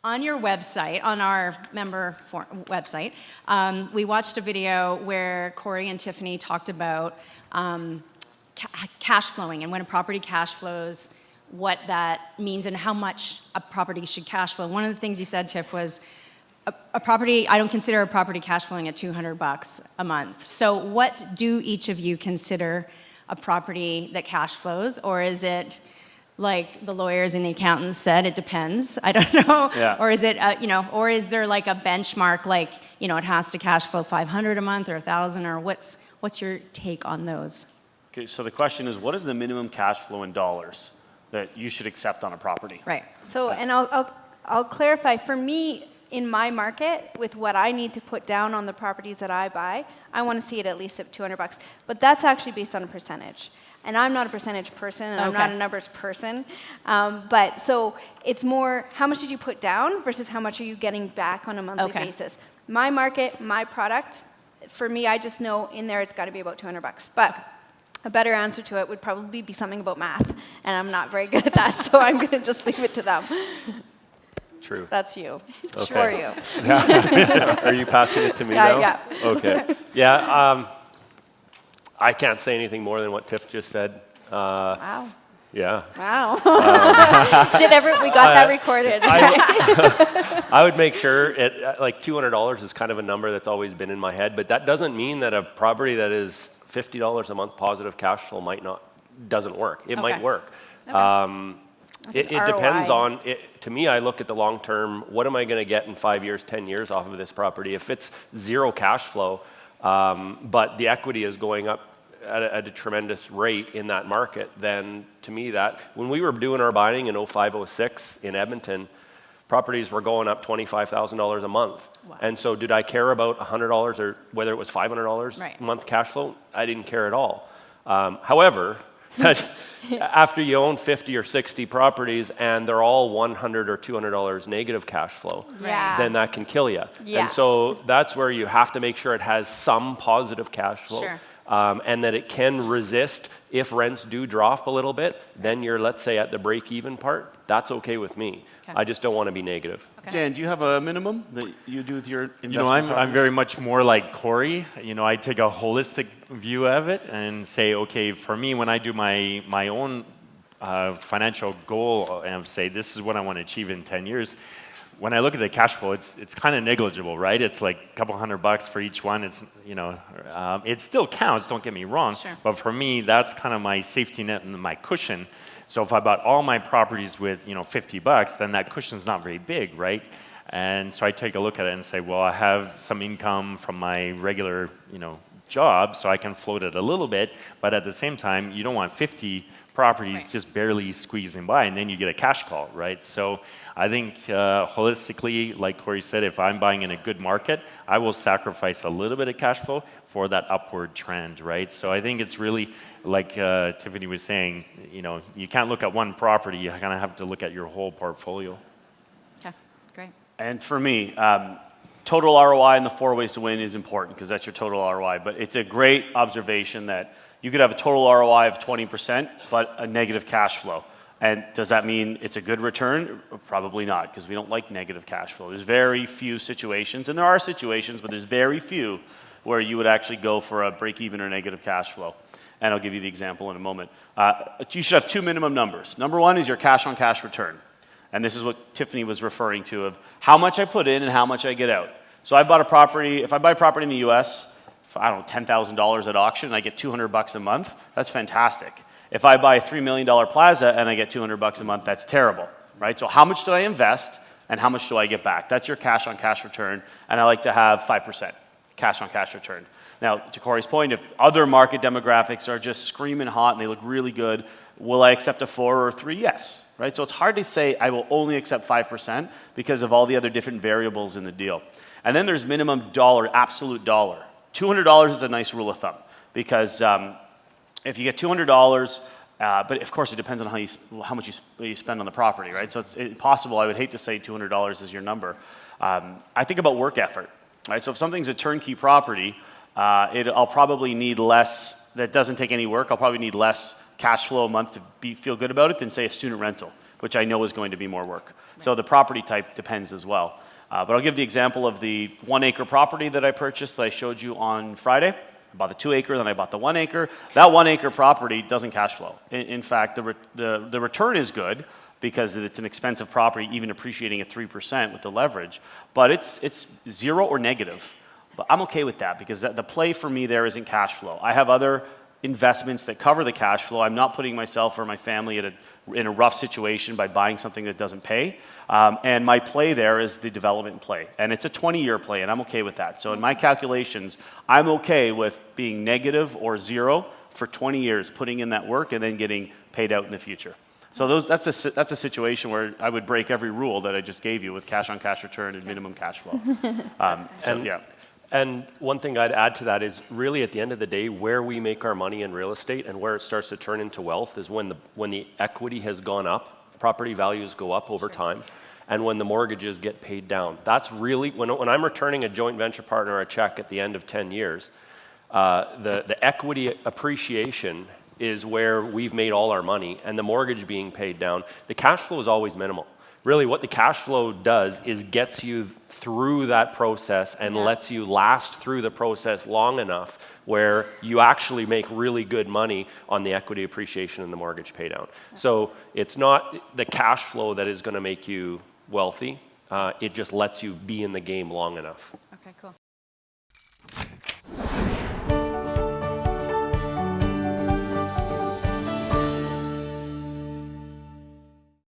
On your website, on our member website, we watched a video where Corey and Tiffany talked about cash flowing and when a property cash flows, what that means and how much a property should cash flow. One of the things you said, Tiff, was a property, I don't consider a property cash flowing at $200 a month. So what do each of you consider a property that cash flows, or is it like the lawyers and the accountants said, it depends? I don't know. Yeah. Or is it, or is there like a benchmark, like, it has to cash flow $500 a month or $1,000, or what's your take on those? Okay, so the question is, what is the minimum cash flow in dollars that you should accept on a property? Right. So, and I'll clarify, for me, in my market, with what I need to put down on the properties that I buy, I want to see it at least at $200. But that's actually based on a percentage. And I'm not a percentage person, and I'm not a numbers person. But so it's more, how much did you put down versus how much are you getting back on a monthly basis? My market, my product, for me, I just know in there it's got to be about $200. But a better answer to it would probably be something about math. And I'm not very good at that, so I'm going to just leave it to them. True. That's you. Okay. Sure you. Are you passing it to me now? Yeah. Okay. Yeah. I can't say anything more than what Tiff just said. Wow. Yeah. Wow. We got that recorded. I would make sure like $200 is kind of a number that's always been in my head, but that doesn't mean that a property that is $50 a month positive cash flow doesn't work. It might work. It depends on, to me, I look at the long term, what am I going to get in 5 years, 10 years off of this property? If it's zero cash flow, but the equity is going up at a tremendous rate in that market, then to me when we were doing our buying in 05, 06 in Edmonton, properties were going up $25,000 a month. Wow. And so did I care about $100 or whether it was $500 a month cash flow? I didn't care at all. However, after you own 50 or 60 properties and they're all $100 or $200 negative cash flow, then that can kill you. Yeah. And so that's where you have to make sure it has some positive cash flow. Sure. And that it can resist if rents do drop a little bit, then you're, let's say, at the break-even part. That's okay with me. Okay. I just don't want to be negative. Okay. Dan, do you have a minimum that you do with your investment? I'm very much more like Corey. I take a holistic view of it and say, okay, for me, when I do my own financial goal and say, this is what I want to achieve in 10 years, when I look at the cash flow, it's kind of negligible, right? It's like a couple $100 for each one. It's, it still counts, don't get me wrong. Sure. But for me, that's kind of my safety net and my cushion. So if I bought all my properties with, $50, then that cushion's not very big, right? And so I take a look at it and say, well, I have some income from my regular, job, so I can float it a little bit. But at the same time, you don't want 50 properties just barely squeezing by, and then you get a cash call, right? So I think holistically, like Corey said, if I'm buying in a good market, I will sacrifice a little bit of cash flow for that upward trend, right? So I think it's really, like Tiffany was saying, you can't look at one property, you kind of have to look at your whole portfolio. Okay, great. And for me, total ROI and the 4 ways to win is important because that's your total ROI. But it's a great observation that you could have a total ROI of 20%, but a negative cash flow. And does that mean it's a good return? Probably not, because we don't like negative cash flow. There's very few situations, and there are situations, but there's very few where you would actually go for a break-even or negative cash flow. And I'll give you the example in a moment. You should have 2 minimum numbers. Number 1 is your cash-on-cash return. And this is what Tiffany was referring to, of how much I put in and how much I get out. So I bought a property, if I buy a property in the US, I don't know, $10,000 at auction, and I get $200 a month, that's fantastic. If I buy a $3 million plaza and I get $200 a month, that's terrible, right? So how much do I invest and how much do I get back? That's your cash-on-cash return, and I like to have 5% cash-on-cash return. Now, to Corey's point, if other market demographics are just screaming hot and they look really good, will I accept a 4 or 3? Yes, right? So it's hard to say I will only accept 5% because of all the other different variables in the deal. And then there's minimum dollar, absolute dollar. $200 is a nice rule of thumb because if you get $200, but of course it depends on how much you spend on the property, right? So it's impossible. I would hate to say $200 is your number. I think about work effort, right? So if something's a turnkey property, I'll probably need less. That doesn't take any work. I'll probably need less cash flow a month to feel good about it than say a student rental. which I know is going to be more work. So the property type depends as well. But I'll give the example of the 1 acre property that I purchased that I showed you on Friday. I bought the 2 acre, then I bought the 1 acre. That 1 acre property doesn't cash flow. In fact, the return is good because it's an expensive property, even appreciating at 3% with the leverage. But it's zero or negative. But I'm okay with that because the play for me there isn't cash flow. I have other investments that cover the cash flow. I'm not putting myself or my family in a rough situation by buying something that doesn't pay. And my play there is the development play. And it's a 20-year play, and I'm okay with that. So in my calculations, I'm okay with being negative or zero for 20 years, putting in that work and then getting paid out in the future. So that's a situation where I would break every rule that I just gave you with cash-on-cash return and minimum cash flow. And one thing I'd add to that is really at the end of the day, where we make our money in real estate and where it starts to turn into wealth is when the equity has gone up, property values go up over time, and when the mortgages get paid down. That's really, when I'm returning a joint venture partner a check at the end of 10 years, the equity appreciation is where we've made all our money, and the mortgage being paid down, the cash flow is always minimal. Really, what the cash flow does is gets you through that process and lets you last through the process long enough where you actually make really good money on the equity appreciation and the mortgage pay down. So it's not the cash flow that is going to make you wealthy. It just lets you be in the game long enough.